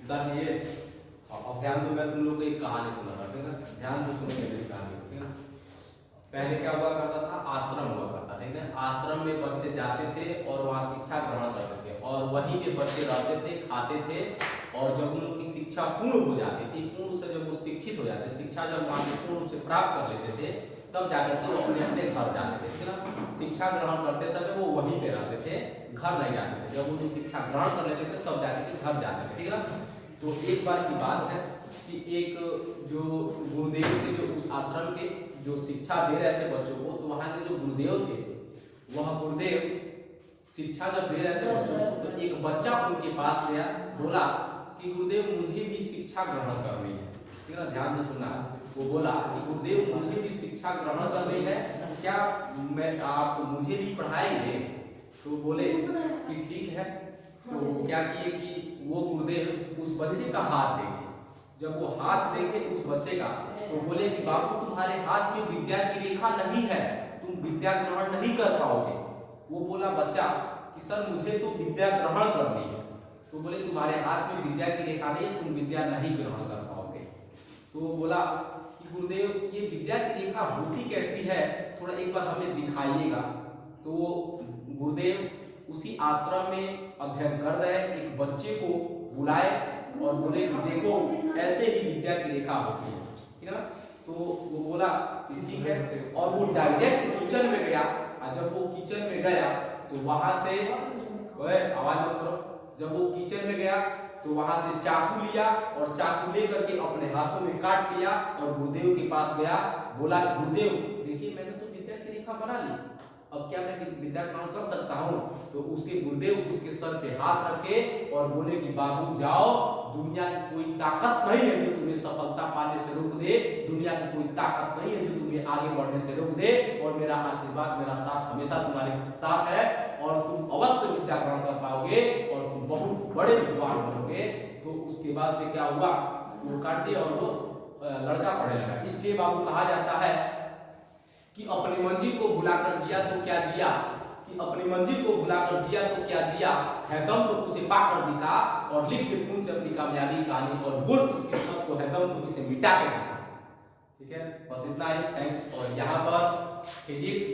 ये अब ध्यान दो, मैं तुम लोग को एक कहानी सुना था, ठीक है? ध्यान से सुनेंगे मेरी कहानी, ठीक है? पहले क्या हुआ करता था, आश्रम हुआ करता, ठीक है? आश्रम में बच्चे जाते थे और वहाँ शिक्षा ग्रहण करते थे और वहीं पे बच्चे रहते थे, खाते थे और जब उन लोग की शिक्षा पूर्ण हो जाती थी, पूर्ण से जब वो शिक्षित हो जाते, शिक्षा जब वहाँ से पूर्ण रूप से प्राप्त कर लेते थे, तब जाकर के वो अपने अपने घर जाते थे, ठीक है ना? शिक्षा ग्रहण करते समय वो वहीं पे रहते थे, घर नहीं जाते थे। जब वो शिक्षा ग्रहण कर लेते थे तब जाकर के घर जाते थे, ठीक है ना? तो एक बार की बात है कि एक जो गुरुदेव थे, जो उस आश्रम के जो शिक्षा दे रहे थे बच्चों को, तो वहाँ के जो गुरुदेव थे, वह गुरुदेव शिक्षा जब दे रहे थे बच्चों को, तो एक बच्चा उनके पास गया, बोला कि गुरुदेव मुझे भी शिक्षा ग्रहण करनी है, ठीक है ना? ध्यान से सुनना। वो बोला कि गुरुदेव मुझे भी शिक्षा ग्रहण करनी है, क्या आप मुझे भी पढ़ाएंगे? तो बोले कि ठीक है। तो क्या किए कि वो गुरुदेव उस बच्चे का हाथ देखे, जब वो हाथ देखे उस बच्चे का, तो बोले कि बाबू तुम्हारे हाथ में विद्या की रेखा नहीं है, तुम विद्या ग्रहण नहीं कर पाओगे। वो बोला बच्चा कि सर मुझे तो विद्या ग्रहण करनी है। तो बोले तुम्हारे हाथ में विद्या की रेखा नहीं है, तुम विद्या नहीं ग्रहण कर पाओगे। तो वो बोला कि गुरुदेव ये विद्या की रेखा होती कैसी है, थोड़ा एक बार हमें दिखाइएगा। तो गुरुदेव उसी आश्रम में अध्ययन कर रहे एक बच्चे को बुलाए और बोले कि देखो ऐसे ही विद्या की रेखा होती है, ठीक है ना? तो वो बोला कि ठीक है, और वो डायरेक्ट किचन में गया। और जब वो किचन में गया तो वहां से, आवाज मत करो, जब वो किचन में गया तो वहां से चाकू लिया और चाकू लेकर के अपने हाथों में काट लिया और गुरुदेव के पास गया, बोला कि गुरुदेव देखिए मैंने तो विद्या की रेखा बना ली, अब क्या मैं विद्या ग्रहण कर सकता हूँ? तो उसके गुरुदेव उसके सर पे हाथ रखे और बोले कि बाबू जाओ, दुनिया की कोई ताकत नहीं है जो तुम्हें सफलता पाने से रोक दे, दुनिया की कोई ताकत नहीं है जो तुम्हें आगे बढ़ने से रोक दे, और मेरा आशीर्वाद, मेरा साथ हमेशा तुम्हारे साथ है और तुम अवश्य विद्या ग्रहण कर पाओगे और तुम बहुत बड़े विद्वान बनोगे। तो उसके बाद से क्या हुआ, वो काट दिया और वो लड़का पढ़ने लगा। इसलिए बाबू कहा जाता है कि अपनी मंजिल को भुलाकर जिया तो क्या जिया, कि अपनी मंजिल को भुलाकर जिया तो क्या जिया, है दम तो उसे पाकर दिखा और लिख के खून से अपनी कामयाबी कहानी, और बोल उस किस्मत को है दम तो इसे मिटा के दिखा। ठीक है, बस इतना ही, थैंक्स। और यहाँ पर physics,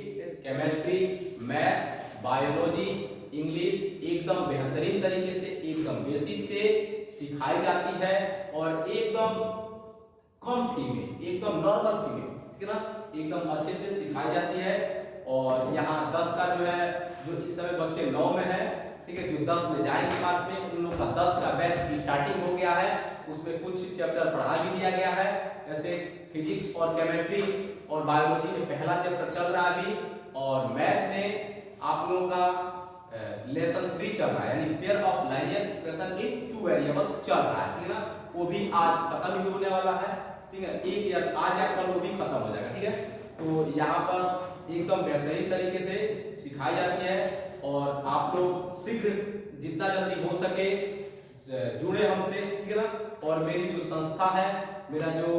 chemistry, math, biology, English एकदम बेहतरीन तरीके से, एकदम बेसिक से सिखाई जाती है और एकदम कम फी में, एकदम नॉर्मल फी में, ठीक है ना, एकदम अच्छे से सिखाई जाती है। और यहाँ 10 का जो है, जो इस समय बच्चे 9 में है, ठीक है, जो 10 में जाएंगे बाद में, उन लोग का 10 का बैच स्टार्टिंग हो गया है। उसमें कुछ चैप्टर पढ़ा भी दिया गया है, जैसे फिजिक्स और केमिस्ट्री और बायोलॉजी में पहला चैप्टर चल रहा है अभी, और मैथ में आप लोगों का लेसन 3 चल रहा है, यानी pair of linear equation in 2 variables चल रहा है, ठीक है ना। वो भी आज खत्म ही होने वाला है, ठीक है, एक या आज या कल वो भी खत्म हो जाएगा, ठीक है। तो यहाँ पर एकदम बेहतरीन तरीके से सिखाई जाती है और आप लोग शीघ्र जितना जल्दी हो सके जुड़े हमसे, ठीक है ना। और मेरी जो संस्था है, मेरा जो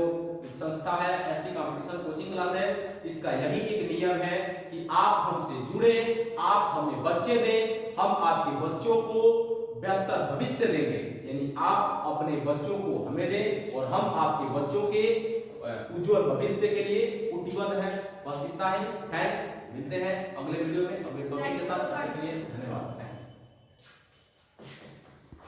संस्था है एसपी कंपटीशन कोचिंग क्लास है, इसका यही एक नियम है कि आप हमसे जुड़े, आप हमें बच्चे दें, हम आपके बच्चों को बेहतर भविष्य देंगे, यानी आप अपने बच्चों को हमें दें और हम आपके बच्चों के उज्जवल भविष्य के लिए कटिबद्ध हैं। बस इतना ही, थैंक्स। मिलते हैं अगले वीडियो में अगले टॉपिक के साथ, तब तक के लिए धन्यवाद।